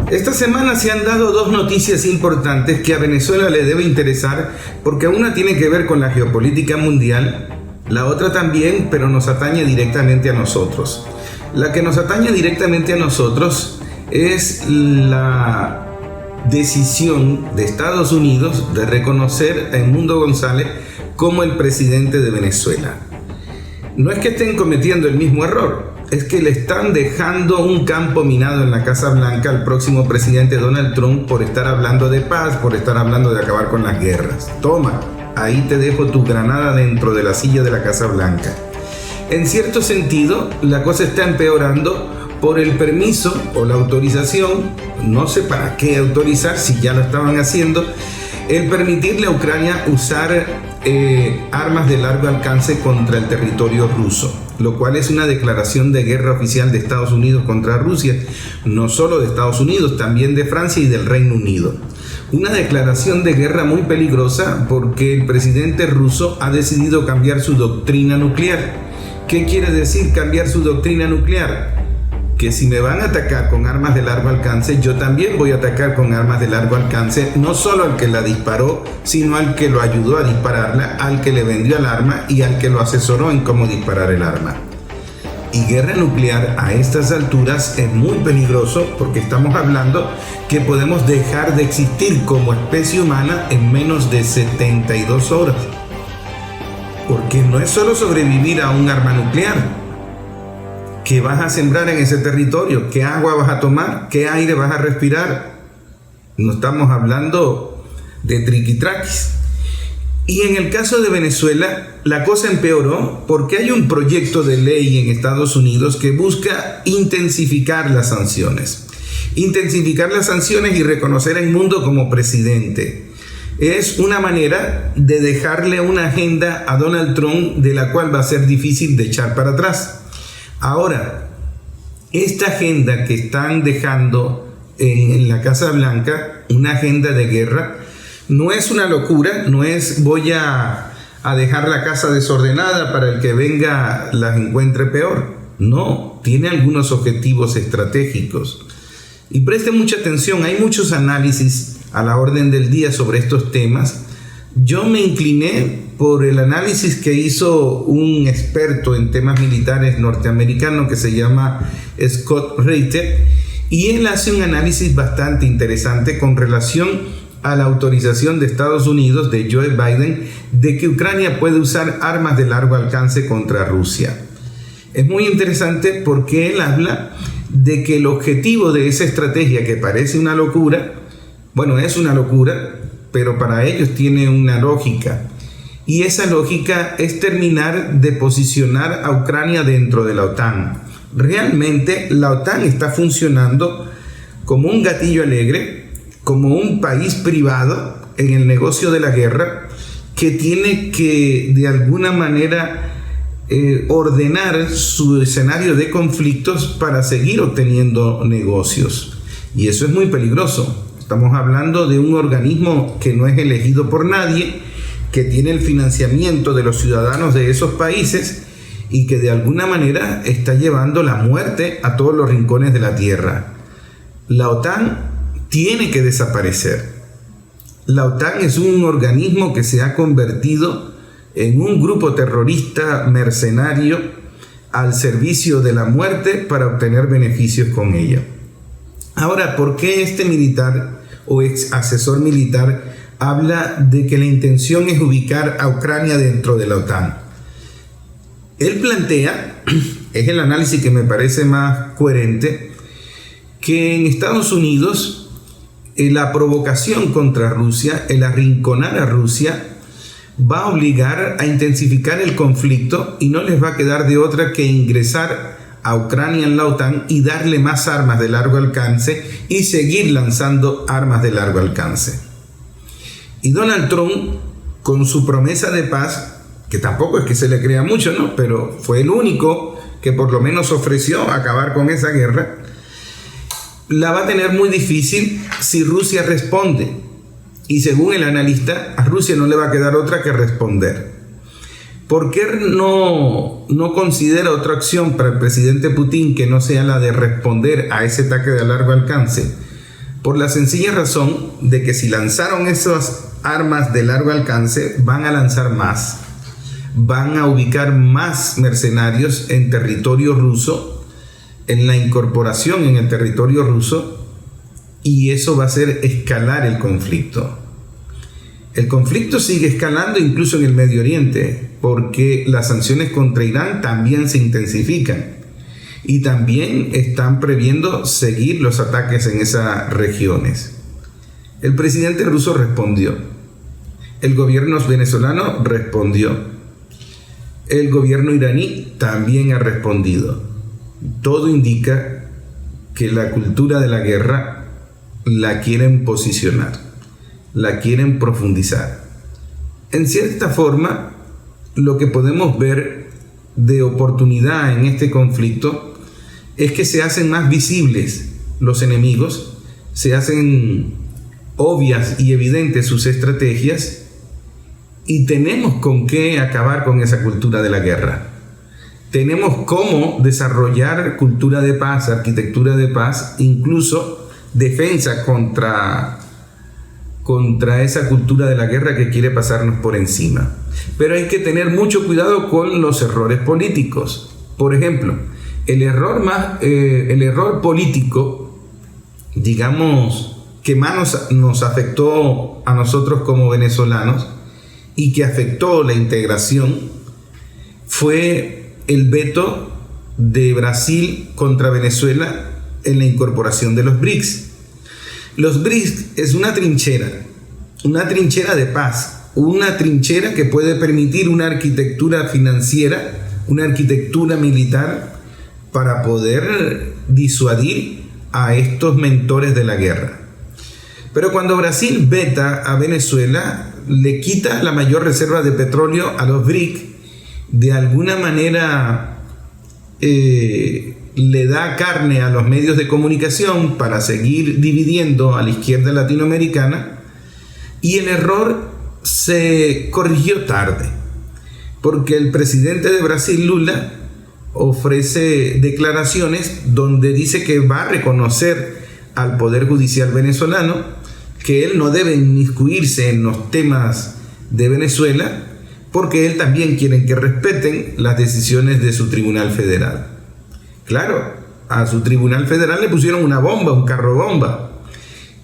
Esta semana se han dado dos noticias importantes que a Venezuela le debe interesar, porque una tiene que ver con la geopolítica mundial, la otra también, pero nos atañe directamente a nosotros. La que nos atañe directamente a nosotros es la decisión de Estados Unidos de reconocer a Edmundo González como el presidente de Venezuela. No es que estén cometiendo el mismo error, es que le están dejando un campo minado en la Casa Blanca al próximo presidente Donald Trump por estar hablando de paz, por estar hablando de acabar con las guerras. Toma, ahí te dejo tu granada dentro de la silla de la Casa Blanca. En cierto sentido, la cosa está empeorando por el permiso o la autorización, no sé para qué autorizar si ya lo estaban haciendo, el permitirle a Ucrania usar armas de largo alcance contra el territorio ruso, lo cual es una declaración de guerra oficial de Estados Unidos contra Rusia, no solo de Estados Unidos, también de Francia y del Reino Unido. Una declaración de guerra muy peligrosa porque el presidente ruso ha decidido cambiar su doctrina nuclear. ¿Qué quiere decir cambiar su doctrina nuclear? Que si me van a atacar con armas de largo alcance, yo también voy a atacar con armas de largo alcance, no solo al que la disparó, sino al que lo ayudó a dispararla, al que le vendió el arma y al que lo asesoró en cómo disparar el arma. Y guerra nuclear a estas alturas es muy peligroso porque estamos hablando que podemos dejar de existir como especie humana en menos de 72 horas. Porque no es solo sobrevivir a un arma nuclear. ¿Qué vas a sembrar en ese territorio? ¿Qué agua vas a tomar? ¿Qué aire vas a respirar? No estamos hablando de triquitraquis. Y en el caso de Venezuela, la cosa empeoró porque hay un proyecto de ley en Estados Unidos que busca intensificar las sanciones. Intensificar las sanciones y reconocer a Edmundo como presidente. Es una manera de dejarle una agenda a Donald Trump de la cual va a ser difícil de echar para atrás. Ahora, esta agenda que están dejando en la Casa Blanca, una agenda de guerra, no es una locura, no es voy a dejar la casa desordenada para el que venga las encuentre peor. No, tiene algunos objetivos estratégicos. Y presten mucha atención, hay muchos análisis a la orden del día sobre estos temas. Yo me incliné por el análisis que hizo un experto en temas militares norteamericano que se llama Scott Reiter, y él hace un análisis bastante interesante con relación a la autorización de Estados Unidos, de Joe Biden, de que Ucrania puede usar armas de largo alcance contra Rusia. Es muy interesante porque él habla de que el objetivo de esa estrategia, que parece una locura, bueno, es una locura, pero para ellos tiene una lógica. Y esa lógica es terminar de posicionar a Ucrania dentro de la OTAN. Realmente la OTAN está funcionando como un gatillo alegre, como un país privado en el negocio de la guerra que tiene que de alguna manera ordenar su escenario de conflictos para seguir obteniendo negocios. Y eso es muy peligroso. Estamos hablando de un organismo que no es elegido por nadie, que tiene el financiamiento de los ciudadanos de esos países y que de alguna manera está llevando la muerte a todos los rincones de la tierra. La OTAN tiene que desaparecer. La OTAN es un organismo que se ha convertido en un grupo terrorista mercenario al servicio de la muerte para obtener beneficios con ella. Ahora, ¿por qué este militar o ex asesor militar habla de que la intención es ubicar a Ucrania dentro de la OTAN? Él plantea, es el análisis que me parece más coherente, que en Estados Unidos la provocación contra Rusia, el arrinconar a Rusia, va a obligar a intensificar el conflicto y no les va a quedar de otra que ingresar a Ucrania en la OTAN y darle más armas de largo alcance y seguir lanzando armas de largo alcance. Y Donald Trump, con su promesa de paz, que tampoco es que se le crea mucho, ¿no? Pero fue el único que por lo menos ofreció acabar con esa guerra, la va a tener muy difícil si Rusia responde. Y según el analista, a Rusia no le va a quedar otra que responder. ¿Por qué no considera otra acción para el presidente Putin que no sea la de responder a ese ataque de largo alcance? por la sencilla razón de que si lanzaron esas armas de largo alcance, van a lanzar más, van a ubicar más mercenarios en territorio ruso, en la incorporación en el territorio ruso, y eso va a hacer escalar el conflicto. El conflicto sigue escalando incluso en el Medio Oriente, porque las sanciones contra Irán también se intensifican y también están previendo seguir los ataques en esas regiones. El presidente ruso respondió, el gobierno venezolano respondió, el gobierno iraní también ha respondido. Todo indica que la cultura de la guerra la quieren posicionar, la quieren profundizar. En cierta forma, lo que podemos ver de oportunidad en este conflicto es que se hacen más visibles los enemigos, se hacen obvias y evidentes sus estrategias, y tenemos con qué acabar con esa cultura de la guerra. Tenemos cómo desarrollar cultura de paz, arquitectura de paz, incluso defensa contra esa cultura de la guerra que quiere pasarnos por encima. Pero hay que tener mucho cuidado con los errores políticos. Por ejemplo, el error político, digamos, que más nos afectó a nosotros como venezolanos y que afectó la integración, fue el veto de Brasil contra Venezuela en la incorporación de los BRICS. Los BRICS es una trinchera de paz, una trinchera que puede permitir una arquitectura financiera, una arquitectura militar para poder disuadir a estos mentores de la guerra. Pero cuando Brasil veta a Venezuela, le quita la mayor reserva de petróleo a los BRICS, de alguna manera le da carne a los medios de comunicación para seguir dividiendo a la izquierda latinoamericana, y el error se corrigió tarde, porque el presidente de Brasil, Lula, ofrece declaraciones donde dice que va a reconocer al Poder Judicial venezolano, que él no debe inmiscuirse en los temas de Venezuela, porque él también quiere que respeten las decisiones de su Tribunal Federal. Claro, a su Tribunal Federal le pusieron una bomba, un carro bomba,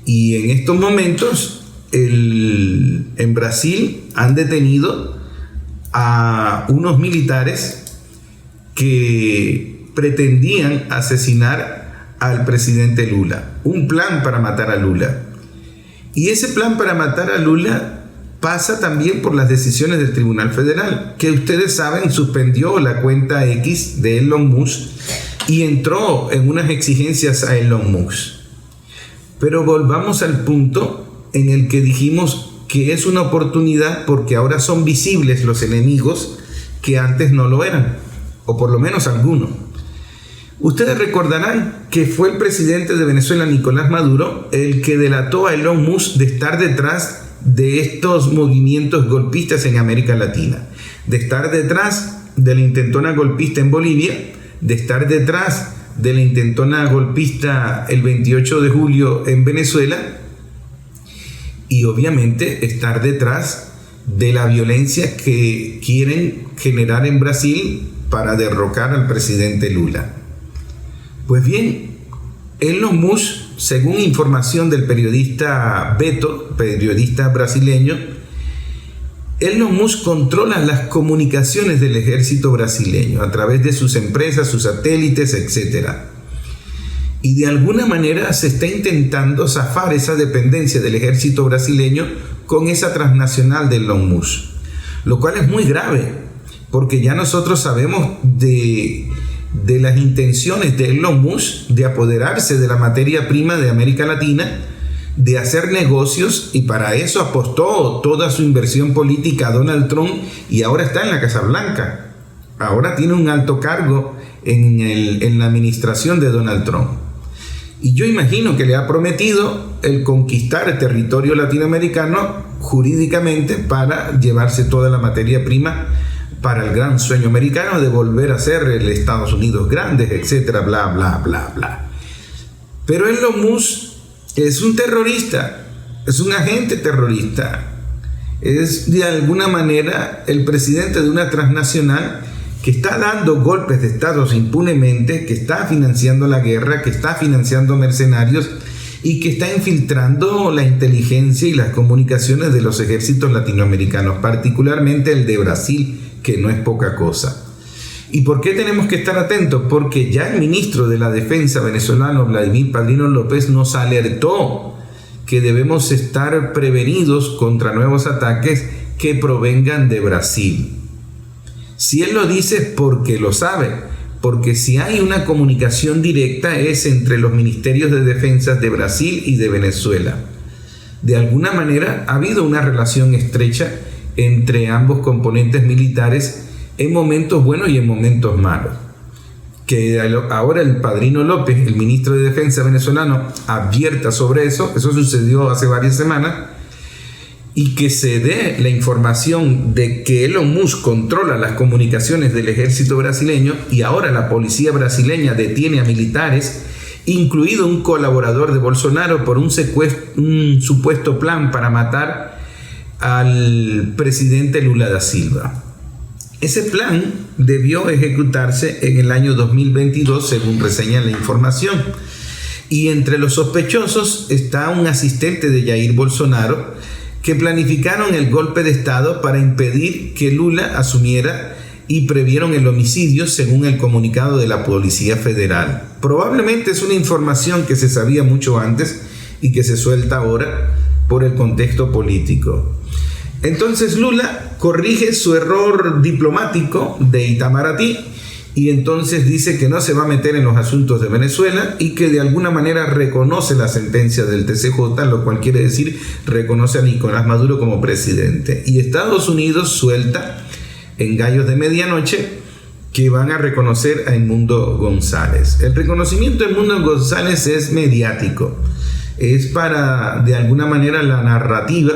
y en estos momentos en Brasil han detenido a unos militares que pretendían asesinar al presidente Lula, un plan para matar a Lula. Y ese plan para matar a Lula pasa también por las decisiones del Tribunal Federal, que ustedes saben suspendió la cuenta X de Elon Musk y entró en unas exigencias a Elon Musk. Pero volvamos al punto en el que dijimos que es una oportunidad porque ahora son visibles los enemigos que antes no lo eran, o por lo menos algunos. Ustedes recordarán que fue el presidente de Venezuela, Nicolás Maduro, el que delató a Elon Musk de estar detrás de estos movimientos golpistas en América Latina, de estar detrás de la intentona golpista en Bolivia, de estar detrás de la intentona golpista el 28 de julio en Venezuela, y obviamente estar detrás de la violencia que quieren generar en Brasil para derrocar al presidente Lula. Pues bien, Elon Musk, según información del periodista Beto, periodista brasileño, Elon Musk controla las comunicaciones del ejército brasileño a través de sus empresas, sus satélites, etc. Y de alguna manera se está intentando zafar esa dependencia del ejército brasileño con esa transnacional de Elon Musk, lo cual es muy grave, porque ya nosotros sabemos de las intenciones de Elon Musk de apoderarse de la materia prima de América Latina, de hacer negocios, y para eso apostó toda su inversión política a Donald Trump, y ahora está en la Casa Blanca. Ahora tiene un alto cargo en la administración de Donald Trump. Y yo imagino que le ha prometido el conquistar el territorio latinoamericano jurídicamente para llevarse toda la materia prima para el gran sueño americano de volver a ser el Estados Unidos grande, etcétera, bla, bla, bla, bla. Pero Elon Musk es un terrorista, es un agente terrorista, es de alguna manera el presidente de una transnacional que está dando golpes de estados impunemente, que está financiando la guerra, que está financiando mercenarios y que está infiltrando la inteligencia y las comunicaciones de los ejércitos latinoamericanos, particularmente el de Brasil, que no es poca cosa. ¿Y por qué tenemos que estar atentos? Porque ya el ministro de la Defensa venezolano, Vladimir Padrino López, nos alertó que debemos estar prevenidos contra nuevos ataques que provengan de Brasil. Si él lo dice es porque lo sabe, porque si hay una comunicación directa es entre los ministerios de defensa de Brasil y de Venezuela. De alguna manera ha habido una relación estrecha entre ambos componentes militares en momentos buenos y en momentos malos. Que ahora el Padrino López, el ministro de Defensa venezolano, advierta sobre eso sucedió hace varias semanas, y que se dé la información de que Elon Musk controla las comunicaciones del ejército brasileño y ahora la policía brasileña detiene a militares, incluido un colaborador de Bolsonaro, por un supuesto plan para matar al presidente Lula da Silva. Ese plan debió ejecutarse en el año 2022, según reseña la información. Y entre los sospechosos está un asistente de Jair Bolsonaro, que planificaron el golpe de Estado para impedir que Lula asumiera y previeron el homicidio, según el comunicado de la Policía Federal. Probablemente es una información que se sabía mucho antes y que se suelta ahora por el contexto político. Entonces Lula corrige su error diplomático de Itamaraty y entonces dice que no se va a meter en los asuntos de Venezuela y que de alguna manera reconoce la sentencia del TCJ, lo cual quiere decir reconoce a Nicolás Maduro como presidente. Y Estados Unidos suelta en gallos de medianoche que van a reconocer a Edmundo González. El reconocimiento de Edmundo González es mediático, es para de alguna manera la narrativa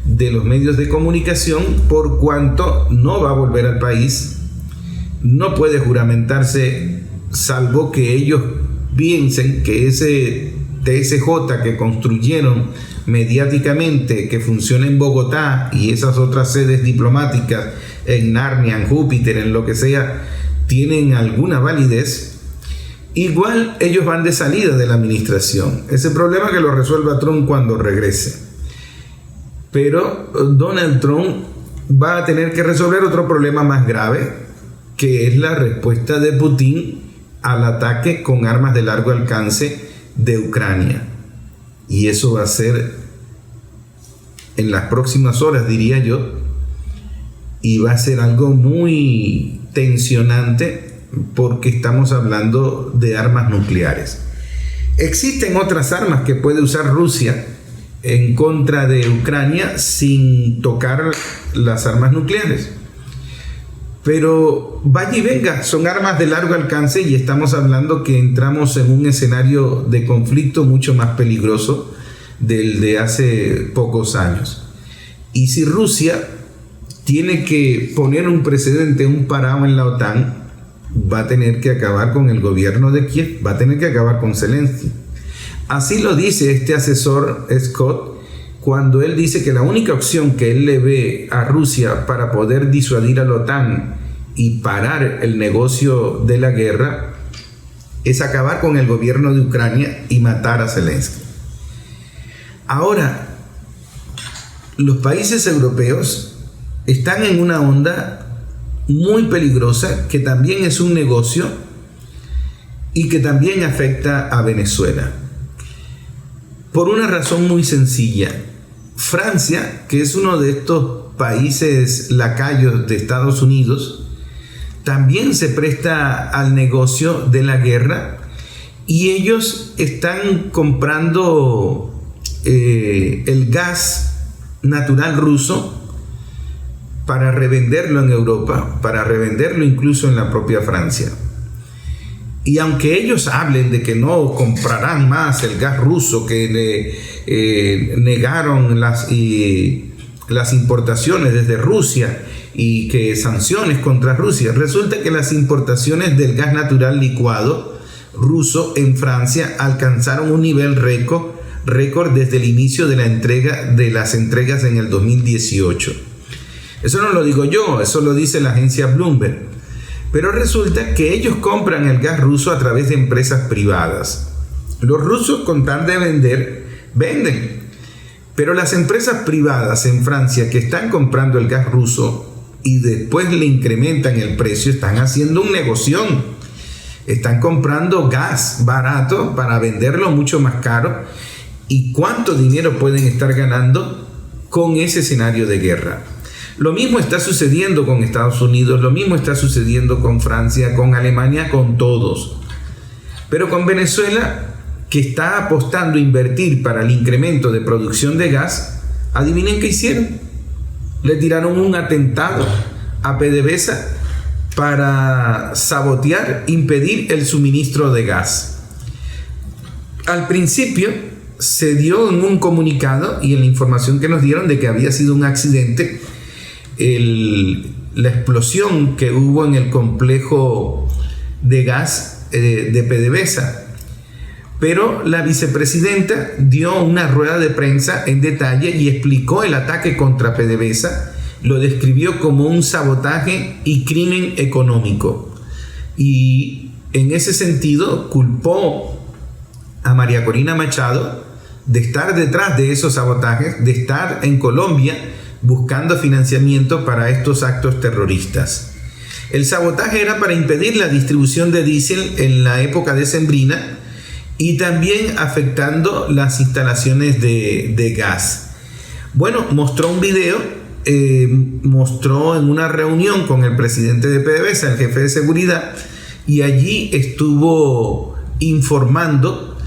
de los medios de comunicación, por cuanto no va a volver al país. No puede juramentarse salvo que ellos piensen que ese TSJ que construyeron mediáticamente, que funciona en Bogotá y esas otras sedes diplomáticas en Narnia, en Júpiter, en lo que sea, tienen alguna validez. Igual ellos van de salida de la administración. Ese problema que lo resuelva Trump cuando regrese. Pero Donald Trump va a tener que resolver otro problema más grave, que es la respuesta de Putin al ataque con armas de largo alcance de Ucrania. Y eso va a ser en las próximas horas, diría yo, y va a ser algo muy tensionante porque estamos hablando de armas nucleares. Existen otras armas que puede usar Rusia en contra de Ucrania sin tocar las armas nucleares. Pero vaya y venga, son armas de largo alcance y estamos hablando que entramos en un escenario de conflicto mucho más peligroso del de hace pocos años. Y si Rusia tiene que poner un precedente, un parado en la OTAN, va a tener que acabar con el gobierno de Kiev, va a tener que acabar con Zelensky. Así lo dice este asesor Scott, cuando él dice que la única opción que él le ve a Rusia para poder disuadir a la OTAN y parar el negocio de la guerra es acabar con el gobierno de Ucrania y matar a Zelensky. Ahora, los países europeos están en una onda muy peligrosa que también es un negocio y que también afecta a Venezuela. Por una razón muy sencilla. Francia, que es uno de estos países lacayos de Estados Unidos, también se presta al negocio de la guerra y ellos están comprando el gas natural ruso para revenderlo en Europa, para revenderlo incluso en la propia Francia. Y aunque ellos hablen de que no comprarán más el gas ruso, que negaron las importaciones desde Rusia y que sanciones contra Rusia, resulta que las importaciones del gas natural licuado ruso en Francia alcanzaron un nivel récord récord desde el inicio de las entregas en el 2018. Eso no lo digo yo, eso lo dice la agencia Bloomberg. Pero resulta que ellos compran el gas ruso a través de empresas privadas. Los rusos, con tal de vender, venden. Pero las empresas privadas en Francia que están comprando el gas ruso y después le incrementan el precio, están haciendo un negoción. Están comprando gas barato para venderlo mucho más caro. ¿Y cuánto dinero pueden estar ganando con ese escenario de guerra? Lo mismo está sucediendo con Estados Unidos, lo mismo está sucediendo con Francia, con Alemania, con todos. Pero con Venezuela, que está apostando a invertir para el incremento de producción de gas, adivinen qué hicieron. Le tiraron un atentado a PDVSA para sabotear, impedir el suministro de gas. Al principio se dio en un comunicado y en la información que nos dieron de que había sido un accidente la explosión que hubo en el complejo de gas de PDVSA. Pero la vicepresidenta dio una rueda de prensa en detalle y explicó el ataque contra PDVSA, lo describió como un sabotaje y crimen económico. Y en ese sentido culpó a María Corina Machado de estar detrás de esos sabotajes, de estar en Colombia buscando financiamiento para estos actos terroristas. El sabotaje era para impedir la distribución de diésel en la época decembrina y también afectando las instalaciones de gas. Bueno, mostró un video, mostró en una reunión con el presidente de PDVSA, el jefe de seguridad, y allí estuvo informando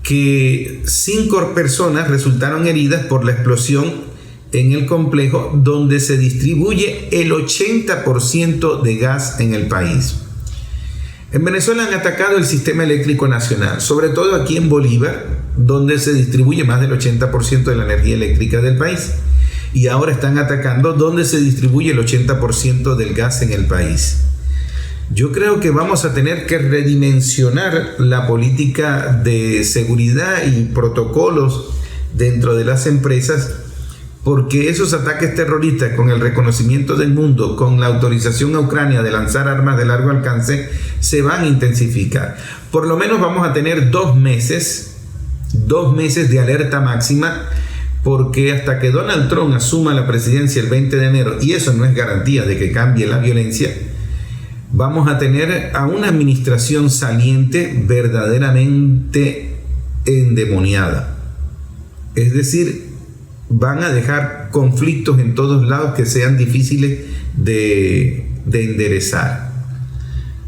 que 5 personas resultaron heridas por la explosión en el complejo donde se distribuye el 80% de gas en el país. En Venezuela han atacado el sistema eléctrico nacional, sobre todo aquí en Bolívar, donde se distribuye más del 80% de la energía eléctrica del país. Y ahora están atacando donde se distribuye el 80% del gas en el país. Yo creo que vamos a tener que redimensionar la política de seguridad y protocolos dentro de las empresas, porque esos ataques terroristas, con el reconocimiento del mundo, con la autorización a Ucrania de lanzar armas de largo alcance, se van a intensificar. Por lo menos vamos a tener 2 meses de alerta máxima, porque hasta que Donald Trump asuma la presidencia el 20 de enero, y eso no es garantía de que cambie la violencia, vamos a tener a una administración saliente verdaderamente endemoniada. Es decir, van a dejar conflictos en todos lados que sean difíciles de enderezar,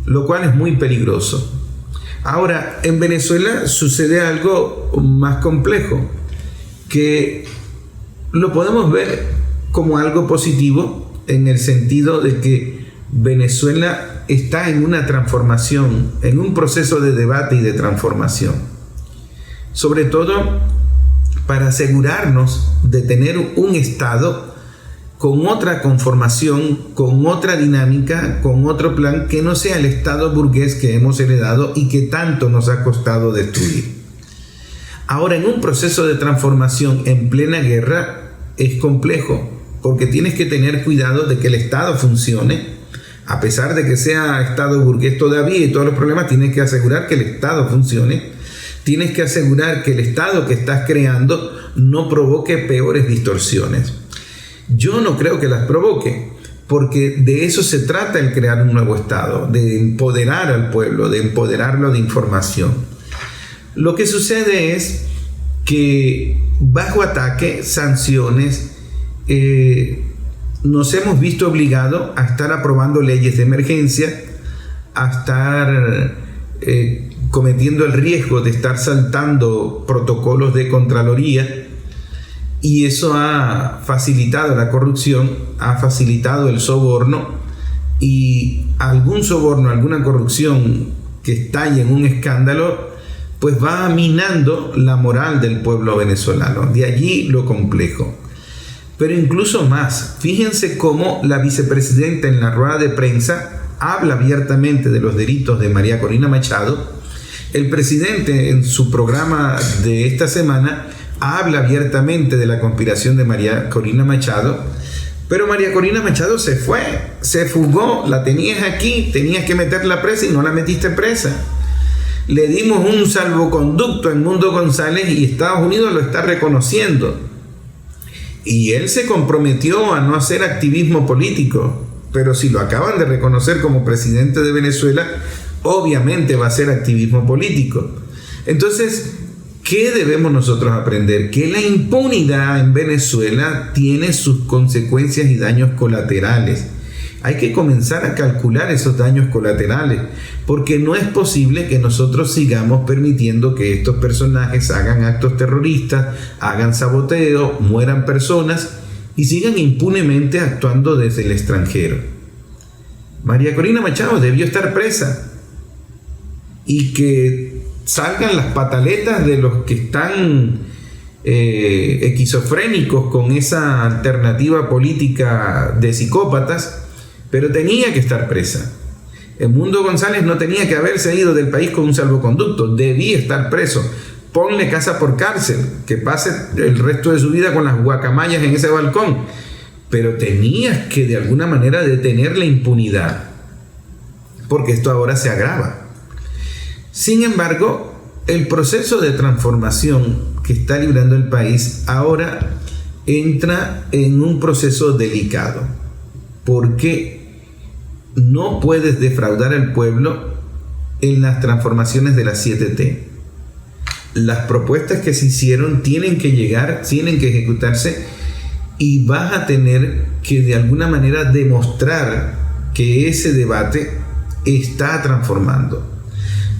lo cual es muy peligroso. Ahora, en Venezuela sucede algo más complejo, que lo podemos ver como algo positivo en el sentido de que Venezuela está en una transformación, en un proceso de debate y de transformación, sobre todo para asegurarnos de tener un Estado con otra conformación, con otra dinámica, con otro plan, que no sea el Estado burgués que hemos heredado y que tanto nos ha costado destruir. Ahora, en un proceso de transformación en plena guerra es complejo, porque tienes que tener cuidado de que el Estado funcione. A pesar de que sea Estado burgués todavía y todos los problemas, tienes que asegurar que el Estado funcione. Tienes que asegurar que el Estado que estás creando no provoque peores distorsiones. Yo no creo que las provoque, porque de eso se trata el crear un nuevo Estado, de empoderar al pueblo, de empoderarlo de información. Lo que sucede es que bajo ataque, sanciones, nos hemos visto obligados a estar aprobando leyes de emergencia, a estar cometiendo el riesgo de estar saltando protocolos de Contraloría, y eso ha facilitado la corrupción, ha facilitado el soborno, y algún soborno, alguna corrupción que estalle en un escándalo, pues va minando la moral del pueblo venezolano. De allí lo complejo. Pero incluso más, fíjense cómo la vicepresidenta en la rueda de prensa habla abiertamente de los delitos de María Corina Machado El presidente en su programa de esta semana habla abiertamente de la conspiración de María Corina Machado, pero María Corina Machado se fue, se fugó, la tenías aquí, tenías que meterla presa y no la metiste presa. Le dimos un salvoconducto a Edmundo González y Estados Unidos lo está reconociendo. Y él se comprometió a no hacer activismo político, pero si lo acaban de reconocer como presidente de Venezuela, obviamente va a ser activismo político. Entonces, ¿qué debemos nosotros aprender? Que la impunidad en Venezuela tiene sus consecuencias y daños colaterales. Hay que comenzar a calcular esos daños colaterales, porque no es posible que nosotros sigamos permitiendo que estos personajes hagan actos terroristas, hagan saboteo, mueran personas y sigan impunemente actuando desde el extranjero. María Corina Machado debió estar presa y que salgan las pataletas de los que están esquizofrénicos con esa alternativa política de psicópatas, pero tenía que estar presa. Edmundo González no tenía que haberse ido del país con un salvoconducto, debía estar preso. Ponle casa por cárcel, que pase el resto de su vida con las guacamayas en ese balcón, pero tenías que de alguna manera detener la impunidad, porque esto ahora se agrava. Sin embargo, el proceso de transformación que está librando el país ahora entra en un proceso delicado, porque no puedes defraudar al pueblo en las transformaciones de la 7T. Las propuestas que se hicieron tienen que llegar, tienen que ejecutarse, y vas a tener que de alguna manera demostrar que ese debate está transformando.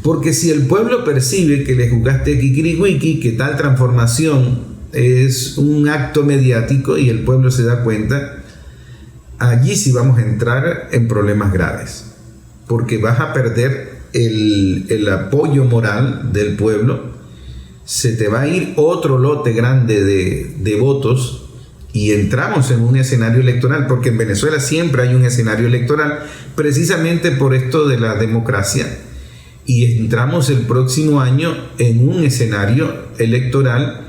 Porque si el pueblo percibe que le jugaste kikiriwiki, que tal transformación es un acto mediático y el pueblo se da cuenta, allí sí vamos a entrar en problemas graves, porque vas a perder el apoyo moral del pueblo, se te va a ir otro lote grande de votos y entramos en un escenario electoral, porque en Venezuela siempre hay un escenario electoral, precisamente por esto de la democracia, y entramos el próximo año en un escenario electoral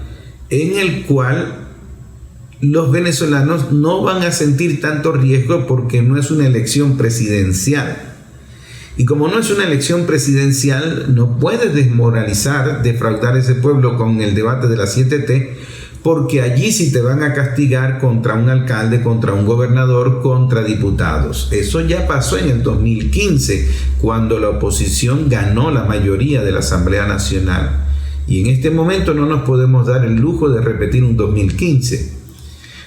en el cual los venezolanos no van a sentir tanto riesgo, porque no es una elección presidencial. Y como no es una elección presidencial, no puedes desmoralizar, defraudar a ese pueblo con el debate de la 7T, porque allí sí te van a castigar contra un alcalde, contra un gobernador, contra diputados. Eso ya pasó en el 2015, cuando la oposición ganó la mayoría de la Asamblea Nacional. Y en este momento no nos podemos dar el lujo de repetir un 2015.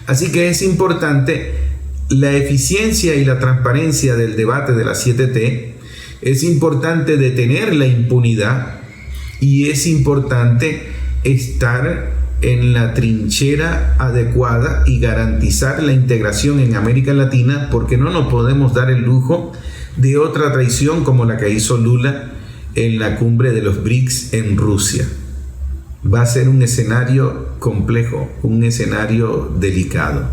Así que es importante la eficiencia y la transparencia del debate de la 7T, es importante detener la impunidad y es importante estar en la trinchera adecuada y garantizar la integración en América Latina, porque no nos podemos dar el lujo de otra traición como la que hizo Lula en la cumbre de los BRICS en Rusia. Va a ser un escenario complejo, un escenario delicado.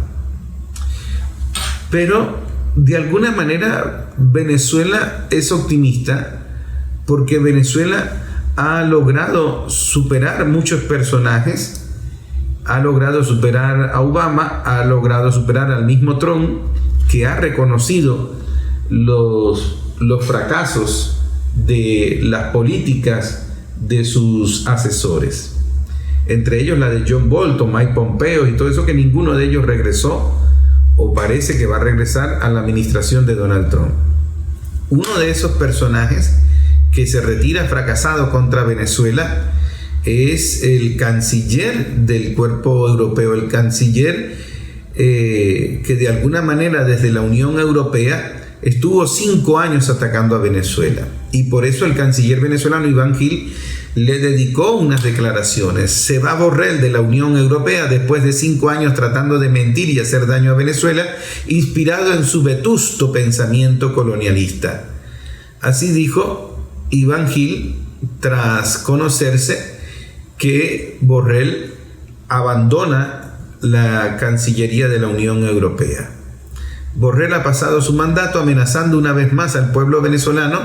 Pero de alguna manera Venezuela es optimista, porque Venezuela ha logrado superar muchos personajes, ha logrado superar a Obama, ha logrado superar al mismo Trump, que ha reconocido los fracasos de las políticas de sus asesores, entre ellos la de John Bolton, Mike Pompeo y todo eso, que ninguno de ellos regresó o parece que va a regresar a la administración de Donald Trump. Uno de esos personajes que se retira fracasado contra Venezuela es el canciller del cuerpo europeo, el canciller que de alguna manera desde la Unión Europea estuvo 5 años atacando a Venezuela, y por eso el canciller venezolano Iván Gil le dedicó unas declaraciones. Se va Borrell de la Unión Europea después de 5 años tratando de mentir y hacer daño a Venezuela, inspirado en su vetusto pensamiento colonialista. Así dijo Iván Gil tras conocerse que Borrell abandona la Cancillería de la Unión Europea. Borrell ha pasado su mandato amenazando una vez más al pueblo venezolano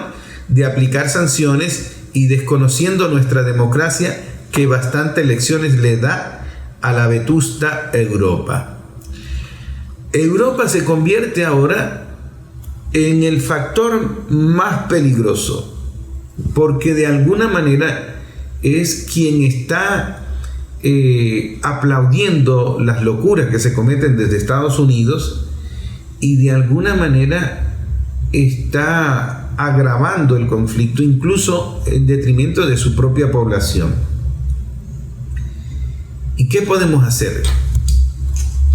de aplicar sanciones y desconociendo nuestra democracia que bastantes lecciones le da a la vetusta Europa. Europa se convierte ahora en el factor más peligroso, porque de alguna manera es quien está aplaudiendo las locuras que se cometen desde Estados Unidos y de alguna manera está agravando el conflicto, incluso en detrimento de su propia población. ¿Y qué podemos hacer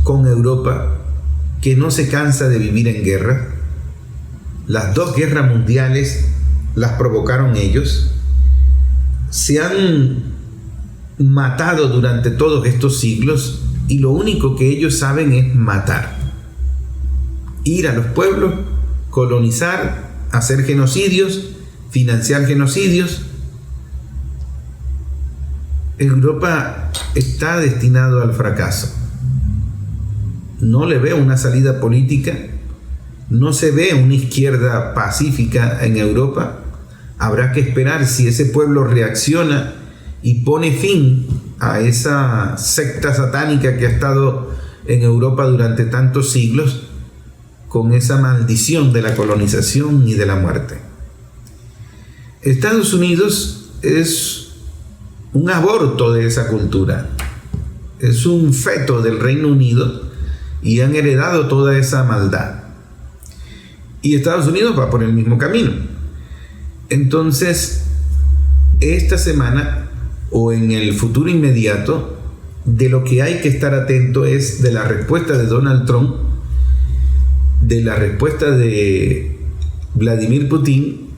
con Europa, que no se cansa de vivir en guerra? Las 2 guerras mundiales las provocaron ellos. Se han matado durante todos estos siglos y lo único que ellos saben es matar. Ir a los pueblos, colonizar, hacer genocidios, financiar genocidios. Europa está destinado al fracaso. No le veo una salida política, no se ve una izquierda pacífica en Europa. Habrá que esperar si ese pueblo reacciona y pone fin a esa secta satánica que ha estado en Europa durante tantos siglos, con esa maldición de la colonización y de la muerte. Estados Unidos es un aborto de esa cultura, es un feto del Reino Unido y han heredado toda esa maldad. Y Estados Unidos va por el mismo camino. Entonces, esta semana o en el futuro inmediato, de lo que hay que estar atento es de la respuesta de Donald Trump, de la respuesta de Vladimir Putin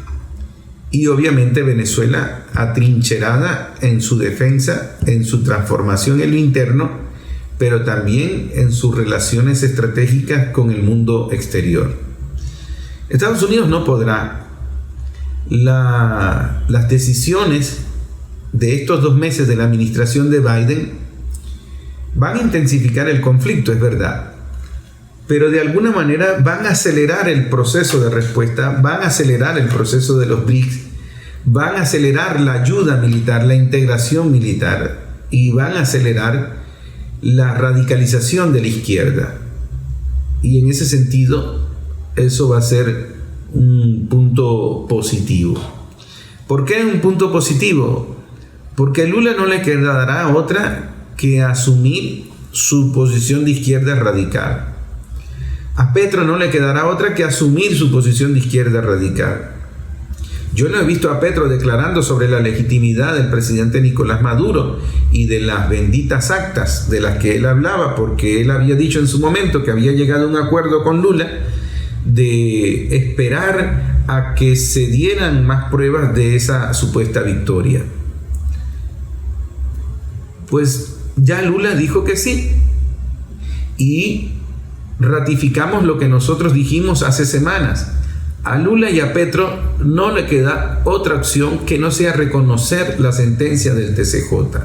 y obviamente Venezuela atrincherada en su defensa, en su transformación en lo interno, pero también en sus relaciones estratégicas con el mundo exterior. Estados Unidos no podrá. Las decisiones de estos 2 meses de la administración de Biden van a intensificar el conflicto, es verdad, pero de alguna manera van a acelerar el proceso de respuesta, van a acelerar el proceso de los BRICS, van a acelerar la ayuda militar, la integración militar y van a acelerar la radicalización de la izquierda. Y en ese sentido, eso va a ser un punto positivo. ¿Por qué un punto positivo? Porque a Lula no le quedará otra que asumir su posición de izquierda radical. A Petro no le quedará otra que asumir su posición de izquierda radical. Yo no he visto a Petro declarando sobre la legitimidad del presidente Nicolás Maduro y de las benditas actas de las que él hablaba, porque él había dicho en su momento que había llegado a un acuerdo con Lula de esperar a que se dieran más pruebas de esa supuesta victoria. Pues ya Lula dijo que sí y ratificamos lo que nosotros dijimos hace semanas. A Lula y a Petro no le queda otra opción que no sea reconocer la sentencia del TCJ.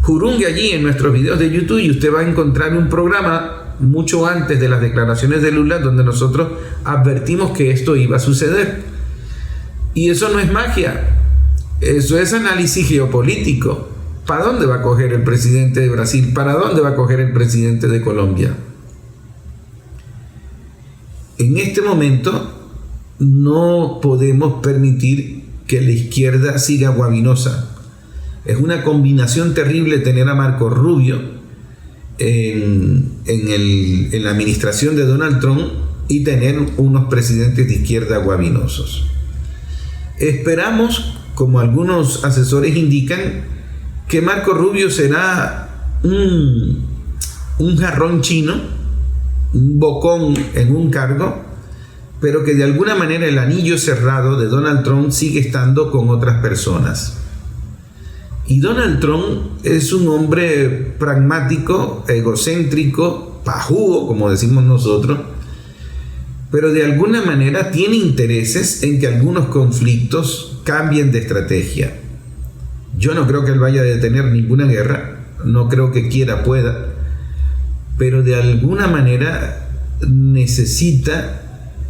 Jurungue allí en nuestros videos de YouTube y usted va a encontrar un programa mucho antes de las declaraciones de Lula donde nosotros advertimos que esto iba a suceder. Y eso no es magia, eso es análisis geopolítico. ¿Para dónde va a coger el presidente de Brasil? ¿Para dónde va a coger el presidente de Colombia? En este momento no podemos permitir que la izquierda siga guabinosa. Es una combinación terrible tener a Marco Rubio en la administración de Donald Trump y tener unos presidentes de izquierda guabinosos. Esperamos, como algunos asesores indican, que Marco Rubio será un jarrón chino, un bocón en un cargo, pero que de alguna manera el anillo cerrado de Donald Trump sigue estando con otras personas. Y Donald Trump es un hombre pragmático, egocéntrico, pajúo, como decimos nosotros, pero de alguna manera tiene intereses en que algunos conflictos cambien de estrategia. Yo no creo que él vaya a detener ninguna guerra, no creo que quiera, pueda, pero de alguna manera necesita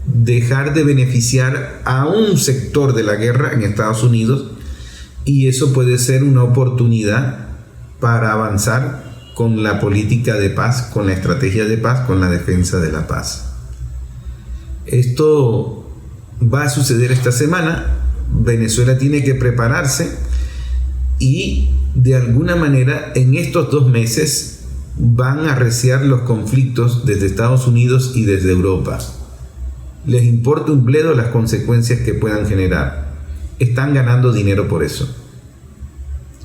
dejar de beneficiar a un sector de la guerra en Estados Unidos, y eso puede ser una oportunidad para avanzar con la política de paz, con la estrategia de paz, con la defensa de la paz. Esto va a suceder esta semana. Venezuela tiene que prepararse y de alguna manera en estos 2 meses van a arreciar los conflictos desde Estados Unidos y desde Europa. Les importa un bledo las consecuencias que puedan generar. Están ganando dinero por eso.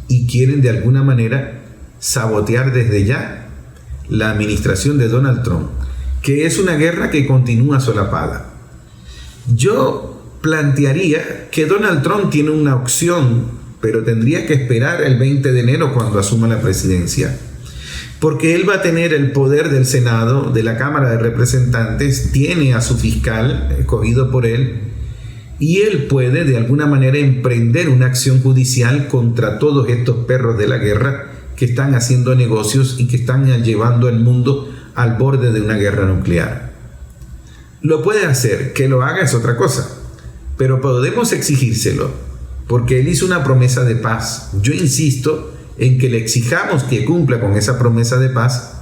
Y quieren de alguna manera sabotear desde ya la administración de Donald Trump, que es una guerra que continúa solapada. Yo plantearía que Donald Trump tiene una opción, pero tendría que esperar el 20 de enero cuando asuma la presidencia, porque él va a tener el poder del Senado, de la Cámara de Representantes, tiene a su fiscal escogido por él, y él puede de alguna manera emprender una acción judicial contra todos estos perros de la guerra que están haciendo negocios y que están llevando al mundo al borde de una guerra nuclear. Lo puede hacer, que lo haga es otra cosa, pero podemos exigírselo, porque él hizo una promesa de paz. Yo insisto en que le exijamos que cumpla con esa promesa de paz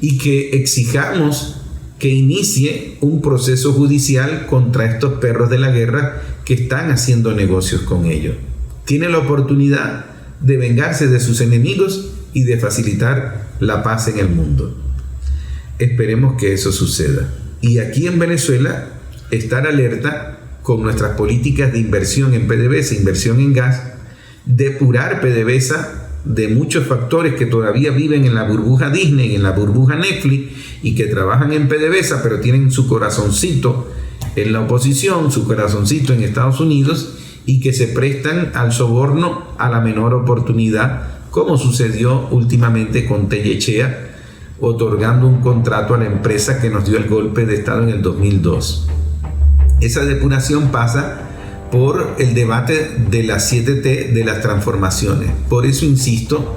y que exijamos que inicie un proceso judicial contra estos perros de la guerra que están haciendo negocios con ellos. Tiene la oportunidad de vengarse de sus enemigos y de facilitar la paz en el mundo. Esperemos que eso suceda. Y aquí en Venezuela, estar alerta con nuestras políticas de inversión en PDVSA, inversión en gas, depurar PDVSA de muchos factores que todavía viven en la burbuja Disney, en la burbuja Netflix, y que trabajan en PDVSA, pero tienen su corazoncito en la oposición, su corazoncito en Estados Unidos, y que se prestan al soborno a la menor oportunidad, como sucedió últimamente con Tellechea, otorgando un contrato a la empresa que nos dio el golpe de Estado en el 2002. Esa depuración pasa por el debate de las 7T de las transformaciones. Por eso insisto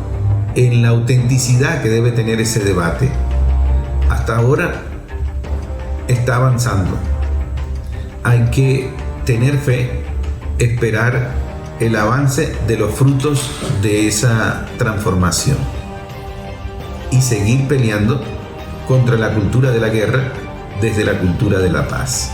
en la autenticidad que debe tener ese debate. Hasta ahora está avanzando. Hay que tener fe, esperar el avance de los frutos de esa transformación y seguir peleando contra la cultura de la guerra desde la cultura de la paz.